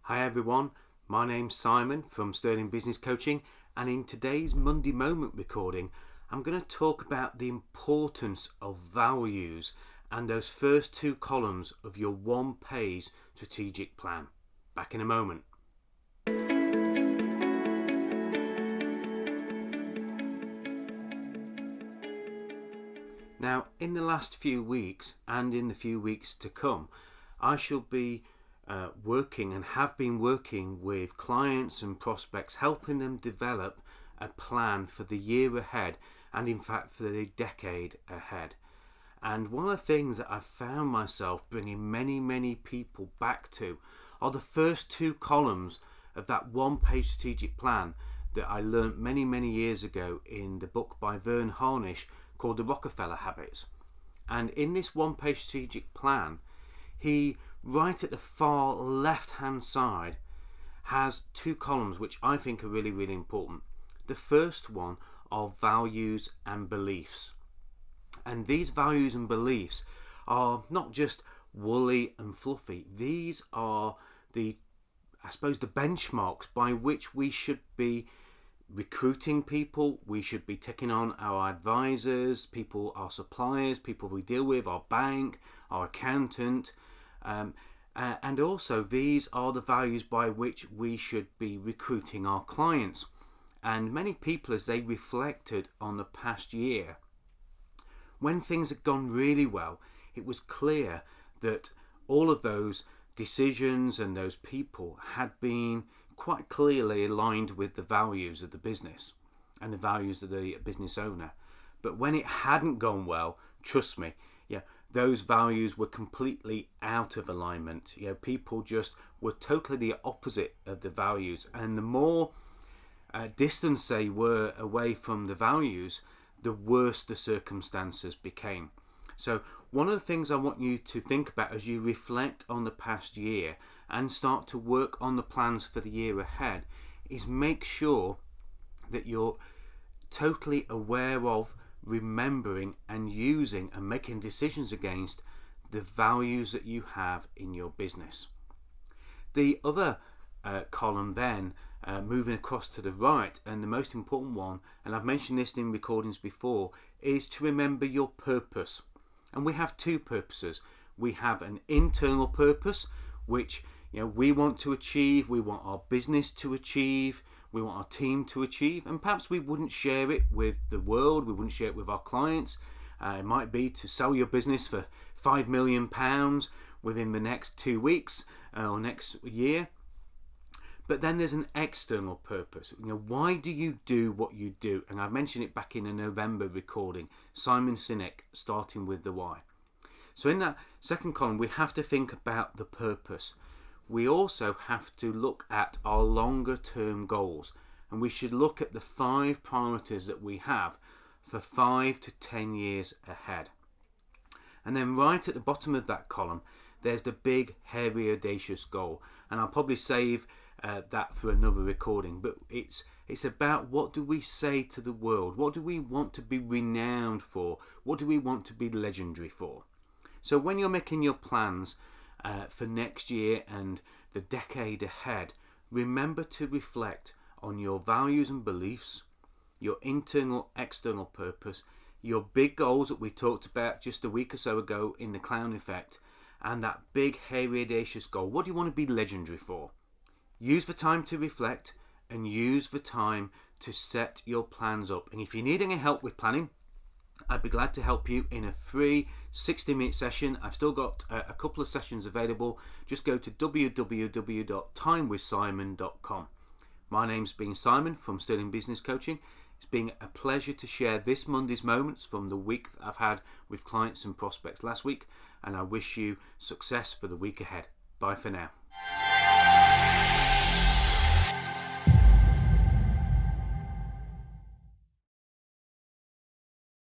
Hi everyone, my name's Simon from Sterling Business Coaching, and in today's Monday Moment recording I'm going to talk about the importance of values and those first two columns of your one-page strategic plan. Back in a moment. Now, in the last few weeks and in the few weeks to come, I shall be working and have been working with clients and prospects, helping them develop a plan for the year ahead and in fact for the decade ahead. And one of the things that I've found myself bringing many people back to are the first two columns of that one-page strategic plan that I learned many years ago in the book by Verne Harnish called The Rockefeller Habits. And in this one-page strategic plan, he, right at the far left-hand side, has two columns which I think are really important. The first one are values and beliefs. And these values and beliefs are not just woolly and fluffy. These are the benchmarks by which we should be recruiting people, we should be taking on our advisors, our suppliers, people we deal with, our bank, our accountant, and also these are the values by which we should be recruiting our clients. And many people, as they reflected on the past year, when things had gone really well, it was clear that all of those decisions and those people had been quite clearly aligned with the values of the business and the values of the business owner. But when it hadn't gone well, trust me, those values were completely out of alignment. People just were totally the opposite of the values, and the more distance they were away from the values, the worse the circumstances became. So one of the things I want you to think about as you reflect on the past year and start to work on the plans for the year ahead is make sure that you're totally aware of, remembering and using and making decisions against the values that you have in your business. The other column then, moving across to the right, and the most important one, and I've mentioned this in recordings before, is to remember your purpose. And we have two purposes. We have an internal purpose, which we want to achieve, we want our business to achieve, we want our team to achieve, and perhaps we wouldn't share it with the world, we wouldn't share it with our clients. It might be to sell your business for £5 million within the next 2 weeks or next year. But then there's an external purpose. Why do you do what you do? And I mentioned it back in a November recording, Simon Sinek, starting with the why. So in that second column, we have to think about the purpose. We also have to look at our longer term goals, and we should look at the 5 priorities that we have for 5 to 10 years ahead. And then right at the bottom of that column, there's the big, hairy, audacious goal. And I'll probably save that for another recording, but it's about what do we say to the world? What do we want to be renowned for? What do we want to be legendary for? So when you're making your plans for next year and the decade ahead, remember to reflect on your values and beliefs, your internal, external purpose, your big goals that we talked about just a week or so ago in the clown effect, and that big, hairy, audacious goal. What do you want to be legendary for? Use the time to reflect and use the time to set your plans up. And if you need any help with planning, I'd be glad to help you in a free 60-minute session. I've still got a couple of sessions available. Just go to www.timewithsimon.com. My name's been Simon from Sterling Business Coaching. It's been a pleasure to share this Monday's moments from the week that I've had with clients and prospects last week, and I wish you success for the week ahead. Bye for now.